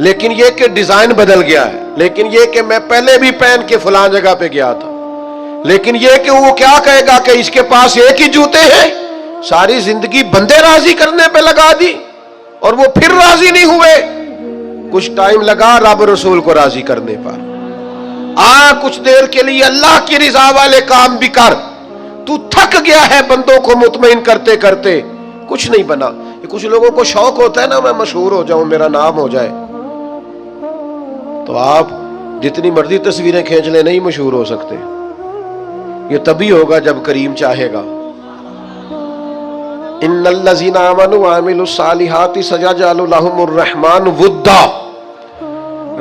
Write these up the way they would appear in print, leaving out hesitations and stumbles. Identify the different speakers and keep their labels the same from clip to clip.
Speaker 1: لیکن یہ کہ ڈیزائن بدل گیا ہے، لیکن یہ کہ میں پہلے بھی پہن کے فلاں جگہ پہ گیا تھا، لیکن یہ کہ وہ کیا کہے گا کہ اس کے پاس ایک ہی جوتے ہیں، ساری زندگی بندے راضی کرنے پہ لگا دی اور وہ پھر راضی نہیں ہوئے۔ کچھ ٹائم لگا رب رسول کو راضی کرنے پر، کچھ دیر کے لیے اللہ کی رضا والے کام بھی کر، تو تھک گیا ہے بندوں کو مطمئن کرتے کرتے، کچھ نہیں بنا۔ یہ کچھ لوگوں کو شوق ہوتا ہے نا میں مشہور ہو جاؤں، میرا نام ہو جائے، تو آپ جتنی مرضی تصویریں کھینچ لیں نہیں مشہور ہو سکتے۔ یہ تبھی ہوگا جب کریم چاہے گا۔ ان الذین آمنوا وعملوا الصالحات سیجعل لهم الرحمن ودا،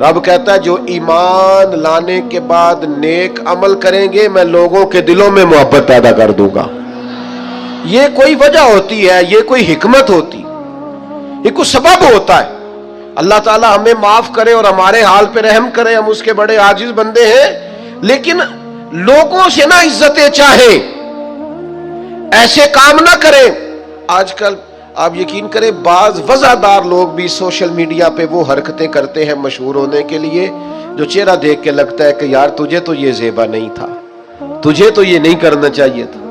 Speaker 1: رب کہتا ہے جو ایمان لانے کے بعد نیک عمل کریں گے میں لوگوں کے دلوں میں محبت پیدا کر دوں گا۔ یہ کوئی وجہ ہوتی ہے، یہ کوئی حکمت ہوتی، یہ کوئی سبب ہوتا ہے۔ اللہ تعالی ہمیں معاف کرے اور ہمارے حال پہ رحم کرے، ہم اس کے بڑے عاجز بندے ہیں، لیکن لوگوں سے نہ عزتیں چاہیں، ایسے کام نہ کریں۔ آج کل آپ یقین کریں بعض وضعدار لوگ بھی سوشل میڈیا پہ وہ حرکتیں کرتے ہیں مشہور ہونے کے لیے جو چہرہ دیکھ کے لگتا ہے کہ یار تجھے تو یہ زیبا نہیں تھا، تجھے تو یہ نہیں کرنا چاہیے تھا،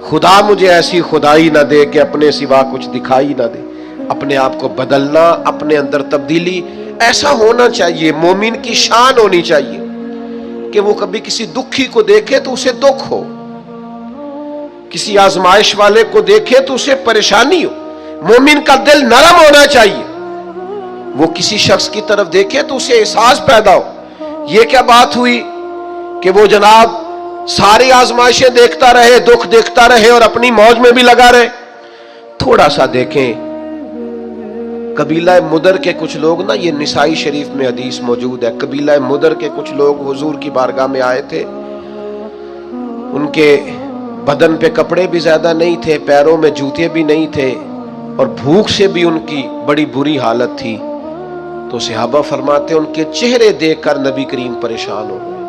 Speaker 1: خدا مجھے ایسی خدائی نہ دے کہ اپنے سوا کچھ دکھائی نہ دے۔ اپنے آپ کو بدلنا، اپنے اندر تبدیلی، ایسا ہونا چاہیے۔ مومن کی شان ہونی چاہیے کہ وہ کبھی کسی دکھی کو دیکھے تو اسے دکھ ہو، کسی آزمائش والے کو دیکھے تو اسے پریشانی ہو۔ مومن کا دل نرم ہونا چاہیے، وہ کسی شخص کی طرف دیکھے تو اسے احساس پیدا ہو۔ یہ کیا بات ہوئی کہ وہ جناب ساری آزمائشیں دیکھتا رہے، دکھ دیکھتا رہے اور اپنی موج میں بھی لگا رہے؟ تھوڑا سا دیکھیں قبیلہ مدر کے کچھ لوگ نا، یہ نسائی شریف میں حدیث موجود ہے، قبیلہ مدر کے کچھ لوگ حضور کی بارگاہ میں آئے تھے، ان کے بدن پہ کپڑے بھی زیادہ نہیں تھے، پیروں میں جوتے بھی نہیں تھے، اور بھوک سے بھی ان کی بڑی بری حالت تھی۔ تو صحابہ فرماتے ان کے چہرے دیکھ کر نبی کریم پریشان ہو گئے،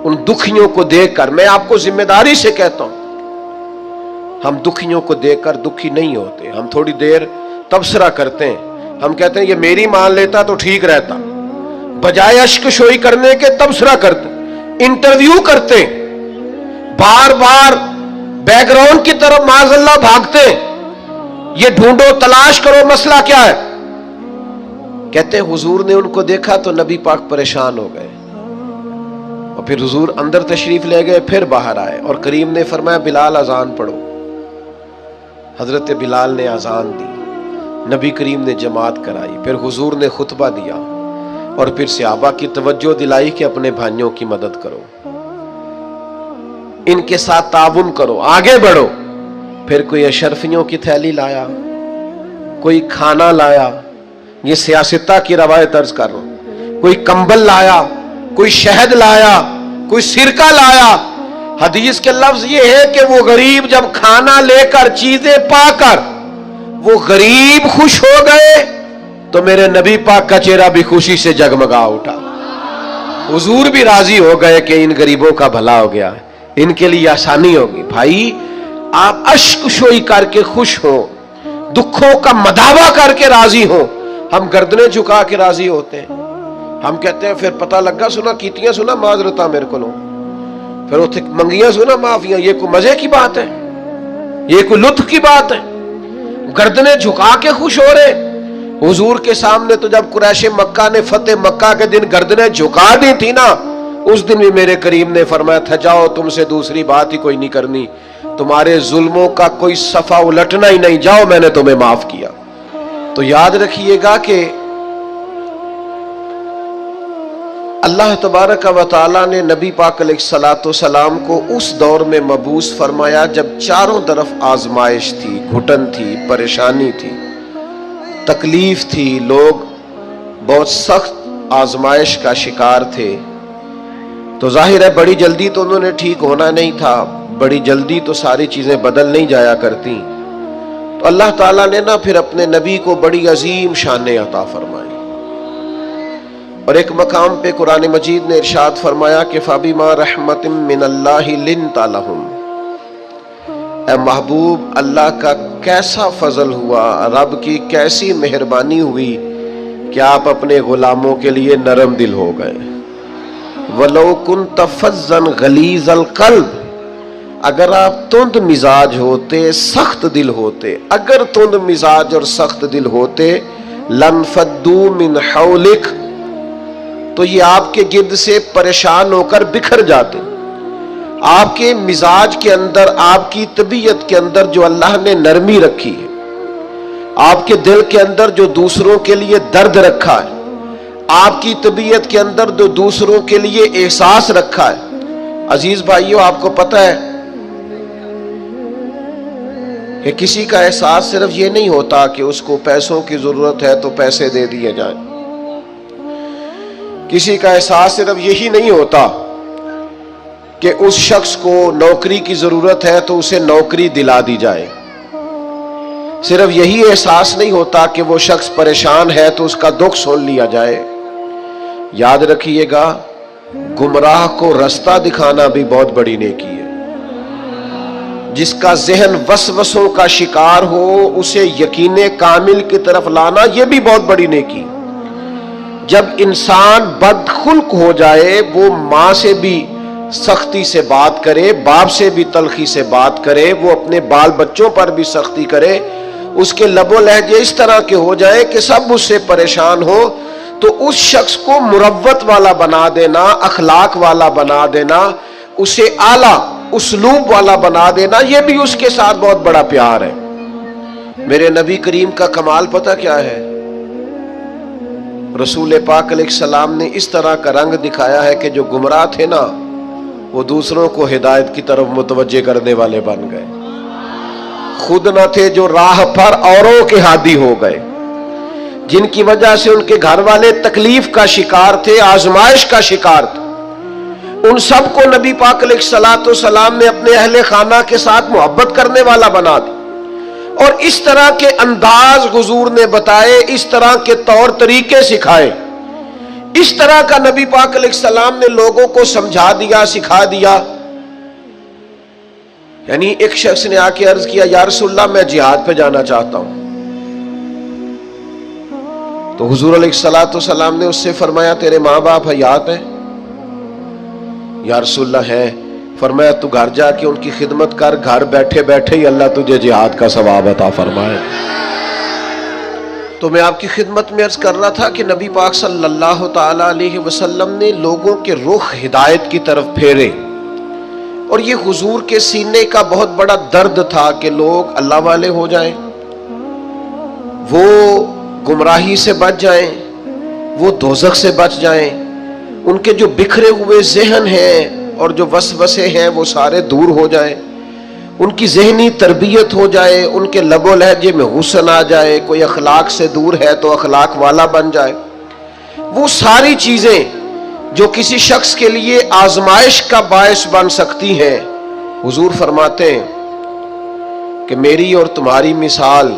Speaker 1: ان دکھیوں کو دیکھ کر۔ میں آپ کو ذمہ داری سے کہتا ہوں ہم دکھیوں کو دیکھ کر دکھی نہیں ہوتے، ہم تھوڑی دیر تبصرہ کرتے ہیں، ہم کہتے ہیں یہ میری مان لیتا تو ٹھیک رہتا، بجائے اشک شوئی کرنے کے تبصرہ کرتے، انٹرویو کرتے، بار بار بیک گراؤنڈ کی طرف معاذ اللہ بھاگتے، یہ ڈھونڈو تلاش کرو مسئلہ کیا ہے۔ کہتے ہیں حضور نے ان کو دیکھا تو نبی پاک پریشان ہو گئے، اور پھر حضور اندر تشریف لے گئے، پھر باہر آئے اور کریم نے فرمایا بلال اذان پڑھو۔ حضرت بلال نے اذان دی، نبی کریم نے جماعت کرائی، پھر حضور نے خطبہ دیا اور پھر صحابہ کی توجہ دلائی کہ اپنے بھائیوں کی مدد کرو، ان کے ساتھ تعاون کرو، آگے بڑھو۔ پھر کوئی اشرفیوں کی تھیلی لایا، کوئی کھانا لایا، یہ سیاستہ کی روایت عرض کر رہا ہوں، کوئی کمبل لایا، کوئی شہد لایا، کوئی سرکہ لایا۔ حدیث کے لفظ یہ ہے کہ وہ غریب جب کھانا لے کر چیزیں پا کر وہ غریب خوش ہو گئے تو میرے نبی پاک کا چہرہ بھی خوشی سے جگمگا اٹھا، حضور بھی راضی ہو گئے کہ ان غریبوں کا بھلا ہو گیا، ان کے لیے آسانی ہوگی۔ بھائی آپ اشک شوئی کر کے خوش ہو، دکھوں کا مداوا کر کے راضی ہو، ہم گردنیں جھکا کے راضی ہوتے ہیں۔ ہم کہتے ہیں پھر پتہ لگا سنا کیتیاں سنا معذرتاں میرے کو، پھر اتنے منگیاں سنا معافیاں، یہ کوئی مزے کی بات ہے؟ یہ کوئی لطف کی بات ہے؟ گردنیں جھکا کے خوش ہو رہے۔ حضور کے سامنے تو جب قریش مکہ نے فتح مکہ کے دن گردنیں جھکا دی تھی نا، اس دن بھی میرے کریم نے فرمایا تھا جاؤ تم سے دوسری بات ہی کوئی نہیں کرنی، تمہارے ظلموں کا کوئی صفحہ الٹنا ہی نہیں، جاؤ میں نے تمہیں معاف کیا۔ تو یاد رکھیے گا کہ اللہ تبارک و تعالیٰ نے نبی پاک علیہ الصلوۃ والسلام کو اس دور میں مبعوث فرمایا جب چاروں طرف آزمائش تھی، گھٹن تھی، پریشانی تھی، تکلیف تھی، لوگ بہت سخت آزمائش کا شکار تھے۔ تو ظاہر ہے بڑی جلدی تو انہوں نے ٹھیک ہونا نہیں تھا، بڑی جلدی تو ساری چیزیں بدل نہیں جایا کرتی۔ تو اللہ تعالیٰ نے نا پھر اپنے نبی کو بڑی عظیم شانیں عطا فرمائی، اور ایک مقام پہ قرآن مجید نے ارشاد فرمایا کہ فَبِمَا رَحْمَةٍ مِّنَ اللَّهِ لِنْتَ لَهُمْ، اے محبوب اللہ کا کیسا فضل ہوا، رب کی کیسی مہربانی ہوئی کہ آپ اپنے غلاموں کے لیے نرم دل ہو گئے. وَلَوْ كُنْتَ فَظًّا غَلِيظَ الْقَلْبِ، اگر آپ تند مزاج ہوتے، سخت دل ہوتے، اگر تند مزاج اور سخت دل ہوتے، لَانْفَضُّوا مِنْ حَوْلِكَ، تو یہ آپ کے گرد سے پریشان ہو کر بکھر جاتے. آپ کے مزاج کے اندر، آپ کی طبیعت کے اندر جو اللہ نے نرمی رکھی ہے، آپ کے دل کے اندر جو دوسروں کے لیے درد رکھا ہے، آپ کی طبیعت کے اندر جو دوسروں کے لیے احساس رکھا ہے. عزیز بھائیو، آپ کو پتہ ہے کہ کسی کا احساس صرف یہ نہیں ہوتا کہ اس کو پیسوں کی ضرورت ہے تو پیسے دے دیے جائیں. کسی کا احساس صرف یہی نہیں ہوتا کہ اس شخص کو نوکری کی ضرورت ہے تو اسے نوکری دلا دی جائے. صرف یہی احساس نہیں ہوتا کہ وہ شخص پریشان ہے تو اس کا دکھ سن لیا جائے. یاد رکھیے گا، گمراہ کو رستہ دکھانا بھی بہت بڑی نیکی ہے. جس کا ذہن وسوسوں کا شکار ہو، اسے یقین کامل کی طرف لانا، یہ بھی بہت بڑی نیکی. جب انسان بدخلق ہو جائے، وہ ماں سے بھی سختی سے بات کرے، باپ سے بھی تلخی سے بات کرے، وہ اپنے بال بچوں پر بھی سختی کرے، اس کے لب و لہجے اس طرح کے ہو جائے کہ سب اس سے پریشان ہو، تو اس شخص کو مروت والا بنا دینا، اخلاق والا بنا دینا، اسے اعلیٰ اسلوب والا بنا دینا، یہ بھی اس کے ساتھ بہت بڑا پیار ہے. میرے نبی کریم کا کمال پتہ کیا ہے؟ رسول پاک علیہ السلام نے اس طرح کا رنگ دکھایا ہے کہ جو گمراہ تھے نا، وہ دوسروں کو ہدایت کی طرف متوجہ کرنے والے بن گئے. خود نہ تھے جو راہ پر اوروں کے ہادی ہو گئے. جن کی وجہ سے ان کے گھر والے تکلیف کا شکار تھے، آزمائش کا شکار تھے، ان سب کو نبی پاک علیہ السلام نے اپنے اہل خانہ کے ساتھ محبت کرنے والا بنا دیا. اور اس طرح کے انداز حضور نے بتائے، اس طرح کے طور طریقے سکھائے، اس طرح کا نبی پاک علیہ السلام نے لوگوں کو سمجھا دیا، سکھا دیا. یعنی ایک شخص نے آ کے عرض کیا، یا رسول اللہ میں جہاد پہ جانا چاہتا ہوں. تو حضور علیہ السلام نے اس سے فرمایا، تیرے ماں باپ حیات ہیں؟ یا رسول اللہ ہے. فرمایا تو گھر جا کے ان کی خدمت کر، گھر بیٹھے بیٹھے ہی اللہ تجھے جہاد کا ثواب عطا فرمائے. تو میں آپ کی خدمت میں عرض کر رہا تھا کہ نبی پاک صلی اللہ تعالی علیہ وسلم نے لوگوں کے رخ ہدایت کی طرف پھیرے، اور یہ حضور کے سینے کا بہت بڑا درد تھا کہ لوگ اللہ والے ہو جائیں، وہ گمراہی سے بچ جائیں، وہ دوزخ سے بچ جائیں، ان کے جو بکھرے ہوئے ذہن ہیں اور جو وسوسے ہیں وہ سارے دور ہو جائیں، ان کی ذہنی تربیت ہو جائے، ان کے لب و لہجے میں حسن آ جائے، کوئی اخلاق سے دور ہے تو اخلاق والا بن جائے. وہ ساری چیزیں جو کسی شخص کے لیے آزمائش کا باعث بن سکتی ہیں، حضور فرماتے ہیں کہ میری اور تمہاری مثال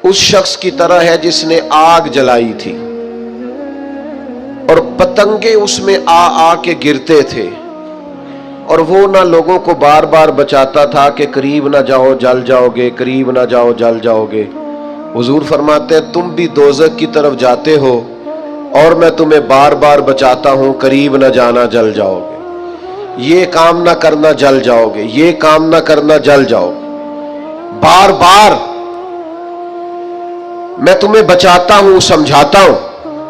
Speaker 1: اس شخص کی طرح ہے جس نے آگ جلائی تھی اور پتنگے اس میں آ کے گرتے تھے، اور وہ نہ لوگوں کو بار بار بچاتا تھا کہ قریب نہ جاؤ جل جاؤ گے، قریب نہ جاؤ جل جاؤ گے. حضور فرماتے ہیں تم بھی دوزخ کی طرف جاتے ہو اور میں تمہیں بار بار بچاتا ہوں، قریب نہ جانا جل جاؤ گے، یہ کام نہ کرنا جل جاؤ گے، یہ کام نہ کرنا جل جاؤ گے. بار بار میں تمہیں بچاتا ہوں، سمجھاتا ہوں.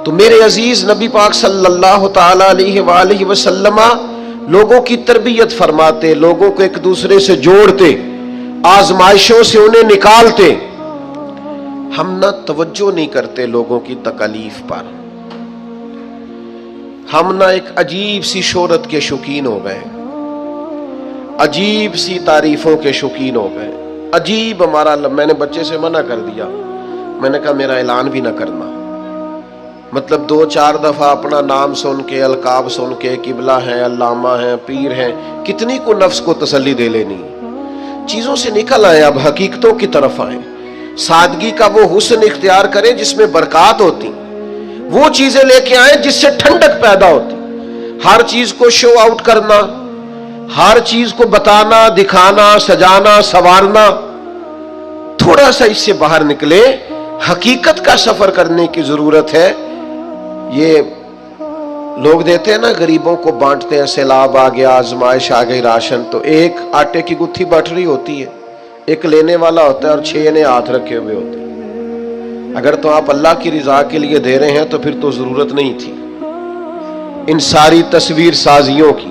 Speaker 1: تو میرے عزیز نبی پاک صلی اللہ تعالی علیہ وآلہ وسلم لوگوں کی تربیت فرماتے، لوگوں کو ایک دوسرے سے جوڑتے، آزمائشوں سے انہیں نکالتے. ہم نہ توجہ نہیں کرتے لوگوں کی تکالیف پر، ہم نہ ایک عجیب سی شہرت کے شوقین ہو گئے، عجیب سی تعریفوں کے شوقین ہو گئے. عجیب ہمارا، میں نے بچے سے منع کر دیا، میں نے کہا میرا اعلان بھی نہ کرنا. مطلب 2-4 دفعہ اپنا نام سن کے، القاب سن کے، قبلہ ہیں، علامہ ہیں، پیر ہیں، کتنی کو نفس کو تسلی دے لینی. چیزوں سے نکل آئیں، اب حقیقتوں کی طرف آئیں. سادگی کا وہ حسن اختیار کریں جس میں برکات ہوتی، وہ چیزیں لے کے آئیں جس سے ٹھنڈک پیدا ہوتی. ہر چیز کو شو آؤٹ کرنا، ہر چیز کو بتانا، دکھانا، سجانا، سنوارنا، تھوڑا سا اس سے باہر نکلے. حقیقت کا سفر کرنے کی ضرورت ہے۔ یہ لوگ دیتے ہیں نا غریبوں کو بانٹتے ہیں، سیلاب آ گیا، آزمائش آ گئی، راشن، تو ایک آٹے کی گتھی بٹ رہی ہوتی ہے، ایک لینے والا ہوتا ہے اور 6 نے ہاتھ رکھے ہوئے ہوتے ہیں۔ اگر تو آپ اللہ کی رضا کے لیے دے رہے ہیں تو پھر تو ضرورت نہیں تھی ان ساری تصویر سازیوں کی،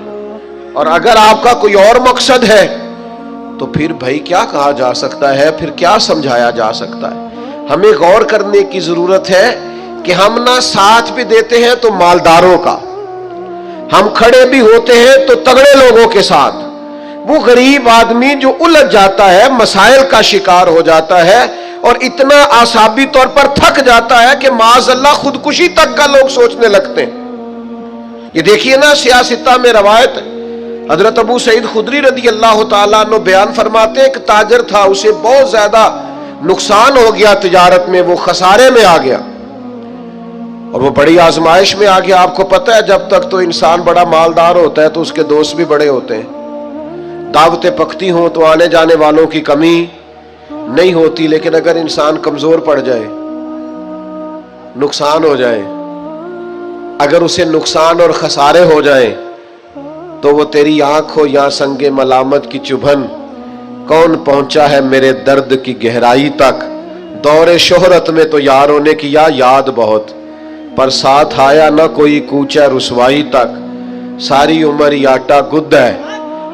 Speaker 1: اور اگر آپ کا کوئی اور مقصد ہے تو پھر بھائی کیا کہا جا سکتا ہے، پھر کیا سمجھایا جا سکتا ہے۔ ہمیں غور کرنے کی ضرورت ہے کہ ہم نہ ساتھ بھی دیتے ہیں تو مالداروں کا، ہم کھڑے بھی ہوتے ہیں تو تگڑے لوگوں کے ساتھ۔ وہ غریب آدمی جو الجھ جاتا ہے، مسائل کا شکار ہو جاتا ہے اور اتنا اعصابی طور پر تھک جاتا ہے کہ معاذ اللہ خودکشی تک کا لوگ سوچنے لگتے ہیں۔ یہ دیکھیے نا سیاستہ میں روایت، حضرت ابو سعید خدری رضی اللہ تعالیٰ عنہ بیان فرماتے ہیں، ایک تاجر تھا، اسے بہت زیادہ نقصان ہو گیا تجارت میں، وہ خسارے میں آ گیا اور وہ بڑی آزمائش میں آ گیا۔ آپ کو پتہ ہے جب تک تو انسان بڑا مالدار ہوتا ہے تو اس کے دوست بھی بڑے ہوتے ہیں، دعوتیں پکتی ہوں تو آنے جانے والوں کی کمی نہیں ہوتی، لیکن اگر انسان کمزور پڑ جائے، نقصان ہو جائے، اگر اسے نقصان اور خسارے ہو جائیں تو وہ تیری آنکھ ہو یا سنگ ملامت کی چبھن، کون پہنچا ہے میرے درد کی گہرائی تک، دور شہرت میں تو یاروں نے کیا یاد بہت، پر ساتھ آیا نہ کوئی کوچہ رسوائی تک، ساری عمر ہی آٹا گد ہے،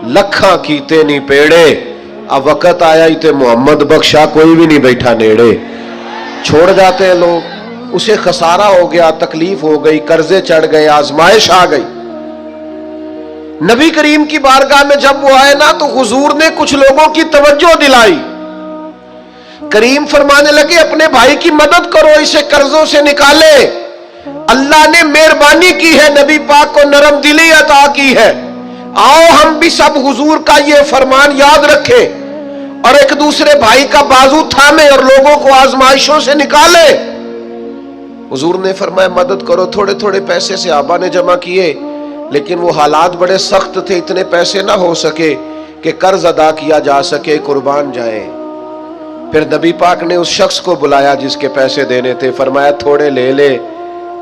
Speaker 1: لکھاں کیتے نہیں پیڑے، اب وقت آیا ہی تے محمد بخشا کوئی بھی نہیں بیٹھا نیڑے۔ چھوڑ جاتے ہیں لوگ، اسے خسارہ ہو گیا، تکلیف ہو گئی، قرضے چڑھ گئے، آزمائش آ گئی۔ نبی کریم کی بارگاہ میں جب وہ آئے نا تو حضور نے کچھ لوگوں کی توجہ دلائی۔ کریم فرمانے لگے اپنے بھائی کی مدد کرو، اسے قرضوں سے نکالے، اللہ نے مہربانی کی ہے، نبی پاک کو نرم دلی عطا کی ہے، آؤ ہم بھی سب حضور کا یہ فرمان یاد رکھیں اور ایک دوسرے بھائی کا بازو تھامے اور لوگوں کو آزمائشوں سے نکالے۔ حضور نے فرمایا مدد کرو، تھوڑے تھوڑے پیسے سے آبا نے جمع کیے، لیکن وہ حالات بڑے سخت تھے، اتنے پیسے نہ ہو سکے کہ قرض ادا کیا جا سکے، قربان جائے۔ پھر نبی پاک نے اس شخص کو بلایا جس کے پیسے دینے تھے، فرمایا تھوڑے لے لے،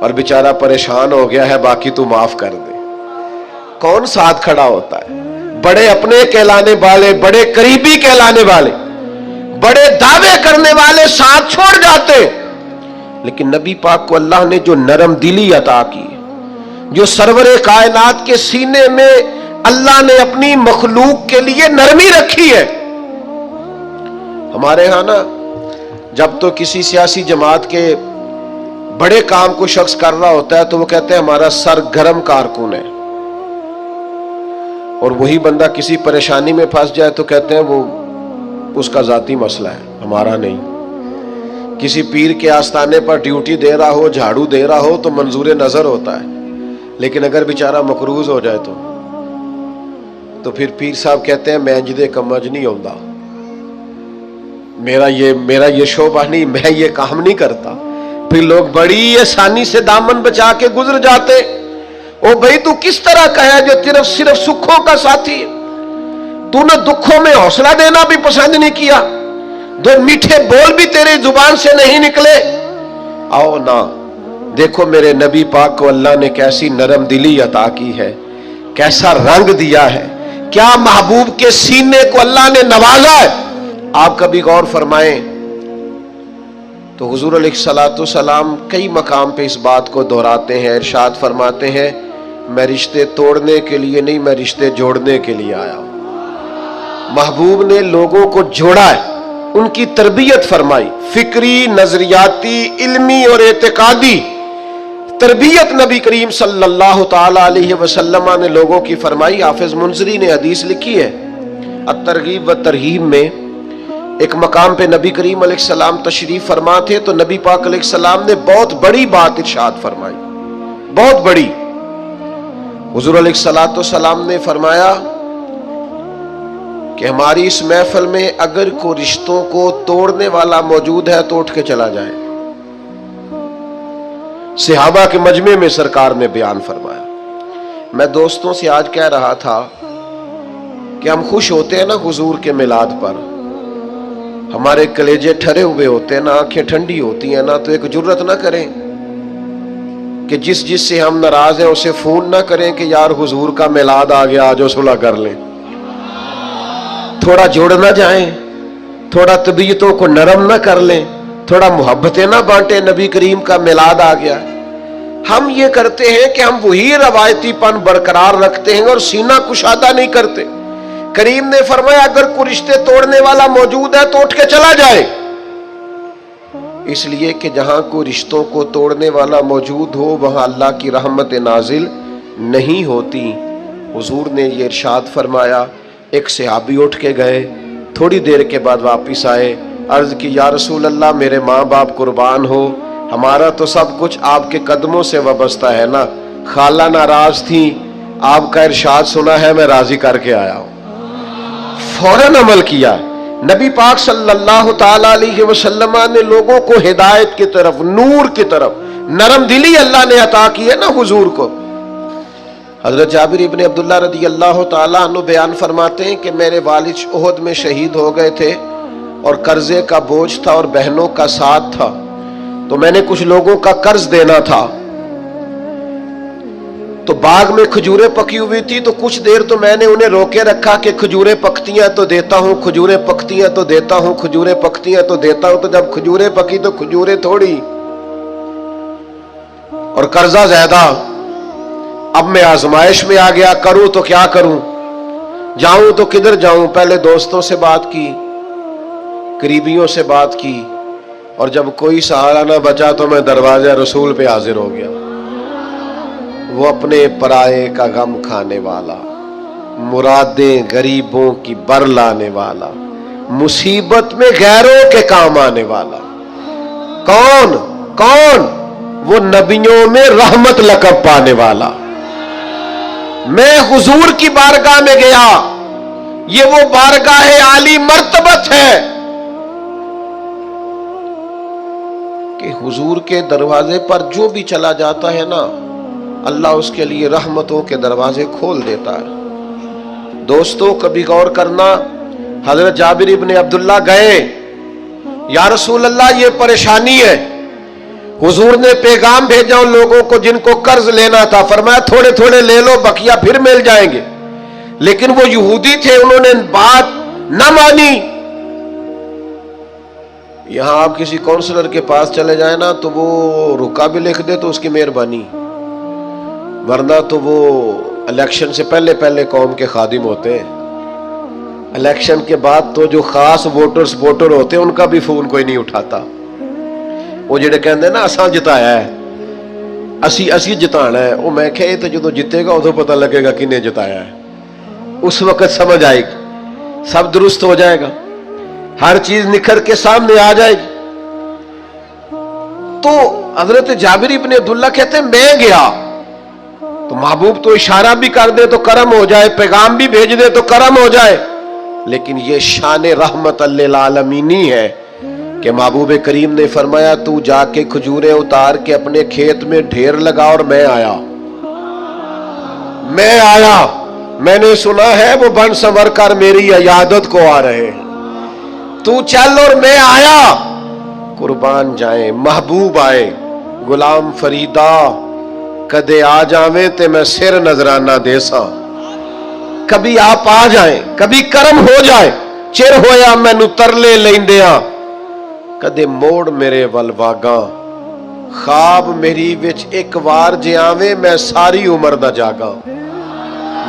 Speaker 1: اور بیچارہ پریشان ہو گیا ہے، باقی تو معاف کر دے۔ کون ساتھ کھڑا ہوتا ہے؟ بڑے اپنے کہلانے والے، بڑے قریبی کہلانے والے، بڑے دعوے کرنے والے ساتھ چھوڑ جاتے، لیکن نبی پاک کو اللہ نے جو نرم دلی عطا کی، جو سرور کائنات کے سینے میں اللہ نے اپنی مخلوق کے لیے نرمی رکھی ہے۔ ہمارے ہاں نا جب تو کسی سیاسی جماعت کے بڑے کام کو شخص کر رہا ہوتا ہے تو وہ کہتے ہیں ہمارا سرگرم کارکن ہے، اور وہی بندہ کسی پریشانی میں پھنس جائے تو کہتے ہیں وہ اس کا ذاتی مسئلہ ہے، ہمارا نہیں۔ کسی پیر کے آستانے پر ڈیوٹی دے رہا ہو، جھاڑو دے رہا ہو تو منظور نظر ہوتا ہے، لیکن اگر بیچارہ مقروض ہو جائے تو پھر پیر صاحب کہتے ہیں میں انجدے کمج نہیں ہوندا، میرا یہ شعبہ نہیں، میں یہ کام نہیں کرتا۔ پھر لوگ بڑی آسانی سے دامن بچا کے گزر جاتے۔ او بھائی تو کس طرح کا ہے جو صرف سکھوں کا ساتھی ہے؟ تو نے دکھوں میں حوصلہ دینا بھی پسند نہیں کیا، دو میٹھے بول بھی تیرے زبان سے نہیں نکلے۔ آؤ نا دیکھو میرے نبی پاک کو اللہ نے کیسی نرم دلی عطا کی ہے، کیسا رنگ دیا ہے، کیا محبوب کے سینے کو اللہ نے نوازا ہے۔ آپ کبھی غور فرمائیں تو حضور علیہ الصلوۃ والسلام کئی مقام پہ اس بات کو دہراتے ہیں، ارشاد فرماتے ہیں میں رشتے توڑنے کے لیے نہیں، میں رشتے جوڑنے کے لیے آیا ہوں۔ محبوب نے لوگوں کو جوڑا ہے، ان کی تربیت فرمائی، فکری، نظریاتی، علمی اور اعتقادی تربیت نبی کریم صلی اللہ تعالی علیہ وسلم نے لوگوں کی فرمائی۔ حافظ منذری نے حدیث لکھی ہے الترغیب و ترہیب میں، ایک مقام پہ نبی کریم علیہ السلام تشریف فرما تھے تو نبی پاک علیہ السلام نے بہت بڑی بات ارشاد فرمائی، بہت بڑی۔ حضور علیہ السلام نے فرمایا کہ ہماری اس محفل میں اگر کوئی رشتوں کو توڑنے والا موجود ہے تو اٹھ کے چلا جائے۔ صحابہ کے مجمع میں سرکار نے بیان فرمایا۔ میں دوستوں سے آج کہہ رہا تھا کہ ہم خوش ہوتے ہیں نا حضور کے میلاد پر، ہمارے کلیجے ٹھرے ہوئے ہوتے ہیں نا، آنکھیں ٹھنڈی ہوتی ہیں نا، تو ایک جرت نہ کریں کہ جس سے ہم ناراض ہیں اسے فون نہ کریں کہ یار حضور کا میلاد آ گیا، آج صلح کر لیں۔ تھوڑا جوڑ نہ جائیں، تھوڑا طبیعتوں کو نرم نہ کر لیں، تھوڑا محبتیں نہ بانٹیں، نبی کریم کا میلاد آ گیا۔ ہم یہ کرتے ہیں کہ ہم وہی روایتی پن برقرار رکھتے ہیں اور سینہ کشادہ نہیں کرتے۔ کریم نے فرمایا اگر کوئی رشتے توڑنے والا موجود ہے تو اٹھ کے چلا جائے، اس لیے کہ جہاں کوئی رشتوں کو توڑنے والا موجود ہو وہاں اللہ کی رحمت نازل نہیں ہوتی۔ حضور نے یہ ارشاد فرمایا، ایک صحابی اٹھ کے گئے، تھوڑی دیر کے بعد واپس آئے، عرض کی یا رسول اللہ میرے ماں باپ قربان ہو، ہمارا تو سب کچھ آپ کے قدموں سے وابستہ ہے نا، خالہ ناراض تھی، آپ کا ارشاد سنا ہے میں راضی کر کے آیا ہوں۔ فوراً عمل کیا۔ نبی پاک صلی اللہ تعالی علیہ وسلم نے لوگوں کو ہدایت کی طرف، نور کی طرف، نرم دلی اللہ نے عطا کی ہے نا حضور کو۔ حضرت جابر ابن عبداللہ رضی اللہ تعالیٰ عنہ بیان فرماتے ہیں کہ میرے والد احد میں شہید ہو گئے تھے اور قرضے کا بوجھ تھا اور بہنوں کا ساتھ تھا، تو میں نے کچھ لوگوں کا قرض دینا تھا، تو باغ میں کھجوریں پکی ہوئی تھی، تو کچھ دیر تو میں نے انہیں روکے رکھا کہ کھجوریں پکتی ہیں تو دیتا ہوں، کھجوریں پکتی ہیں تو دیتا ہوں، کھجوریں پکتی ہیں تو دیتا ہوں۔ تو جب کھجوریں پکی تو کھجوریں تھوڑی اور قرضہ زیادہ، اب میں آزمائش میں آ گیا، کروں تو کیا کروں، جاؤں تو کدھر جاؤں۔ پہلے دوستوں سے بات کی، قریبیوں سے بات کی، اور جب کوئی سہارا نہ بچا تو میں دروازے رسول پہ حاضر ہو گیا۔ وہ اپنے پرائے کا غم کھانے والا، مرادیں غریبوں کی بر لانے والا، مصیبت میں غیروں کے کام آنے والا، کون کون؟ وہ نبیوں میں رحمت لقب پانے والا۔ میں حضور کی بارگاہ میں گیا، یہ وہ بارگاہ عالی مرتبت ہے کہ حضور کے دروازے پر جو بھی چلا جاتا ہے نا، اللہ اس کے لیے رحمتوں کے دروازے کھول دیتا ہے۔ دوستوں کبھی غور کرنا، حضرت جابر ابن عبداللہ گئے، یا رسول اللہ یہ پریشانی ہے، حضور نے پیغام بھیجا ان لوگوں کو جن کو قرض لینا تھا، فرمایا تھوڑے تھوڑے لے لو، بقیہ پھر مل جائیں گے۔ لیکن وہ یہودی تھے، انہوں نے بات نہ مانی۔ یہاں آپ کسی کونسلر کے پاس چلے جائیں نا تو وہ رکا بھی لکھ دے تو اس کی مہربانی، ورنہ تو وہ الیکشن سے پہلے پہلے قوم کے خادم ہوتے ہیں، الیکشن کے بعد تو جو خاص ووٹر ہوتے ہیں ان کا بھی فون کوئی نہیں اٹھاتا۔ وہ جڑے کہندے نا اساں جتایا ہے، اسی جتانا ہے، وہ میں کہے تو جدو جتے گا ادھو پتہ لگے گا کنے جتایا ہے، اس وقت سمجھ آئے گی، سب درست ہو جائے گا، ہر چیز نکھر کے سامنے آ جائے گی۔ تو حضرت جابر ابن عبداللہ کہتے ہیں میں گیا تو محبوب تو اشارہ بھی کر دے تو کرم ہو جائے، پیغام بھی بھیج دے تو کرم ہو جائے، لیکن یہ شان رحمت للعالمینی ہے کہ محبوب کریم نے فرمایا تو جا کے کھجوریں اتار کے اپنے کھیت میں ڈھیر لگا، اور میں آیا، میں نے سنا ہے وہ بن سنور کر میری عیادت کو آ رہے ہیں، تو چل اور میں آیا، قربان جائیں محبوب آئے، غلام فریدہ کدے آ جاویں تے میں سر نظرانہ دے سا، کبھی آپ آ جائیں، کبھی کرم ہو جائے، چر ہویا مینوں ترلے لیندیاں، کدے موڑ میرے ول واگاں، خواب میری وچ ایک وار جے آویں میں ساری عمر نہ جاگاں۔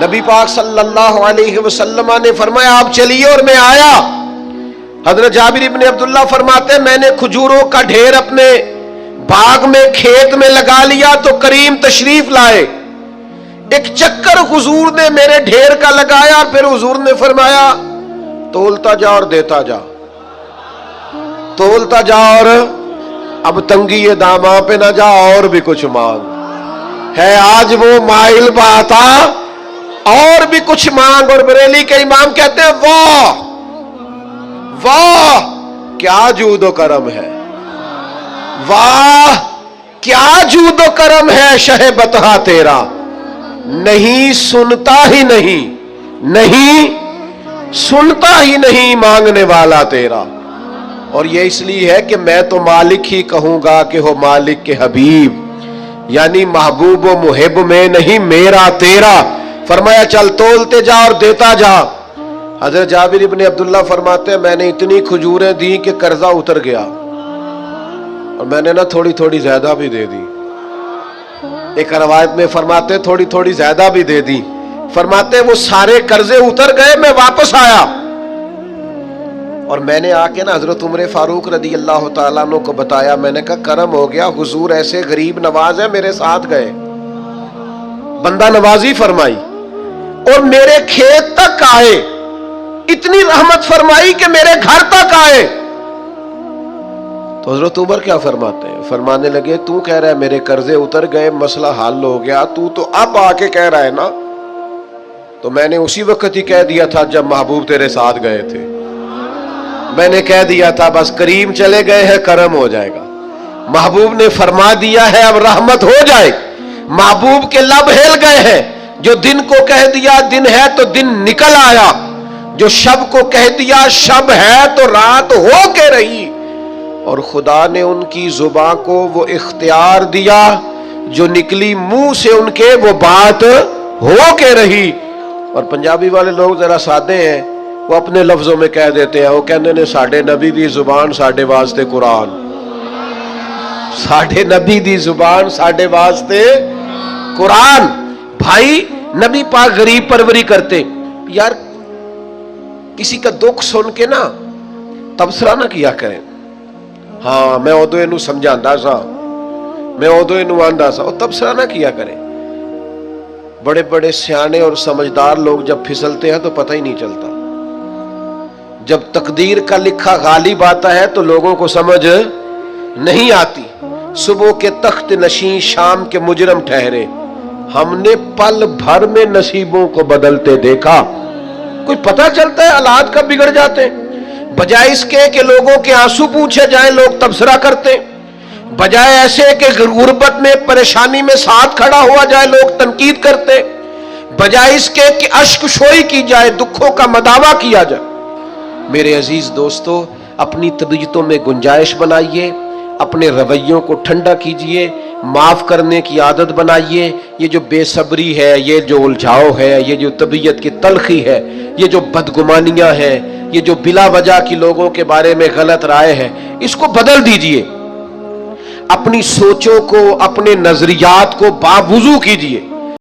Speaker 1: نبی پاک صلی اللہ علیہ وسلم نے فرمایا آپ چلیے اور میں آیا۔ حضرت جابر ابن عبداللہ فرماتے میں نے کھجوروں کا ڈھیر اپنے باغ میں کھیت میں لگا لیا تو کریم تشریف لائے، ایک چکر حضور نے میرے ڈھیر کا لگایا، پھر حضور نے فرمایا تولتا جا اور دیتا جا، تولتا جا اور اب تنگی داماں پہ نہ جا اور بھی کچھ مانگ، ہے آج وہ مائل باتا اور بھی کچھ مانگ۔ اور بریلی کے امام کہتے ہیں واہ واہ کیا جود و کرم ہے، واہ کیا جود و کرم ہے شہ بتہا تیرا، نہیں سنتا ہی نہیں سنتا ہی نہیں مانگنے والا تیرا۔ اور یہ اس لیے ہے کہ میں تو مالک ہی کہوں گا کہ ہو مالک کے حبیب، یعنی محبوب و محب میں نہیں، میرا تیرا۔ فرمایا چل تولتے جا اور دیتا جا۔ حضرت جابر ابن عبداللہ فرماتے ہیں میں نے اتنی کھجوریں دی کہ قرضہ اتر گیا، اور میں نے نا تھوڑی تھوڑی زیادہ بھی دے دی۔ ایک روایت میں فرماتے تھوڑی تھوڑی زیادہ بھی دے دی، فرماتے وہ سارے قرضے اتر گئے، میں واپس آیا اور میں نے آ کے نا حضرت عمر فاروق رضی اللہ تعالیٰ عنہ کو بتایا، میں نے کہا کرم ہو گیا، حضور ایسے غریب نواز ہیں میرے ساتھ گئے، بندہ نوازی فرمائی اور میرے کھیت تک آئے، اتنی رحمت فرمائی کہ میرے گھر تک آئے۔ تو حضرت عمر کیا فرماتے ہیں؟ فرمانے لگے تو کہہ رہا ہے میرے قرضے اتر گئے، مسئلہ حل ہو گیا، تو اب آ کے کہہ رہا ہے نا، تو میں نے اسی وقت ہی کہہ دیا تھا جب محبوب تیرے ساتھ گئے تھے، میں نے کہہ دیا تھا بس کریم چلے گئے ہیں کرم ہو جائے گا۔ محبوب نے فرما دیا ہے اب رحمت ہو جائے، محبوب کے لب ہل گئے ہیں، جو دن کو کہہ دیا دن ہے تو دن نکل آیا، جو شب کو کہہ دیا شب ہے تو رات ہو کے رہی، اور خدا نے ان کی زبان کو وہ اختیار دیا جو نکلی منہ سے ان کے وہ بات ہو کے رہی۔ اور پنجابی والے لوگ ذرا سادے ہیں، وہ اپنے لفظوں میں کہہ دیتے ہیں، وہ کہنے نے ساڈے نبی دی زبان ساڈے واسطے قرآن، ساڈے نبی دی زبان ساڈے واسطے قرآن۔ بھائی نبی پاک غریب پروری کرتے، یار کسی کا دکھ سن کے نا تبصرہ نہ کیا کریں، ہاں میں ادو اینو سمجھاندا سا، میں ادو اینو آندا سا، وہ تبصرہ نہ کیا کریں۔ بڑے بڑے سیانے اور سمجھدار لوگ جب پھسلتے ہیں تو پتہ ہی نہیں چلتا، جب تقدیر کا لکھا غالب آتا ہے تو لوگوں کو سمجھ نہیں آتی۔ صبح کے تخت نشین شام کے مجرم ٹھہرے، ہم نے پل بھر میں نصیبوں کو بدلتے دیکھا۔ کوئی پتہ چلتا ہے حالات کب بگڑ جاتے ہیں؟ بجائے اس کے کہ لوگوں کے آنسو پوچھے جائیں لوگ تبصرہ کرتے، بجائے ایسے کہ غربت میں پریشانی میں ساتھ کھڑا ہوا جائے لوگ تنقید کرتے، بجائے اس کے کہ اشک شوئی کی جائے دکھوں کا مداوع کیا جائے۔ میرے عزیز دوستو، اپنی طبیعتوں میں گنجائش بنائیے، اپنے رویوں کو ٹھنڈا کیجئے، معاف کرنے کی عادت بنائیے۔ یہ جو بے صبری ہے، یہ جو الجھاؤ ہے، یہ جو طبیعت کی تلخی ہے، یہ جو بدگمانیاں ہیں، یہ جو بلا وجہ کی لوگوں کے بارے میں غلط رائے ہے، اس کو بدل دیجئے، اپنی سوچوں کو اپنے نظریات کو باوضو کیجئے۔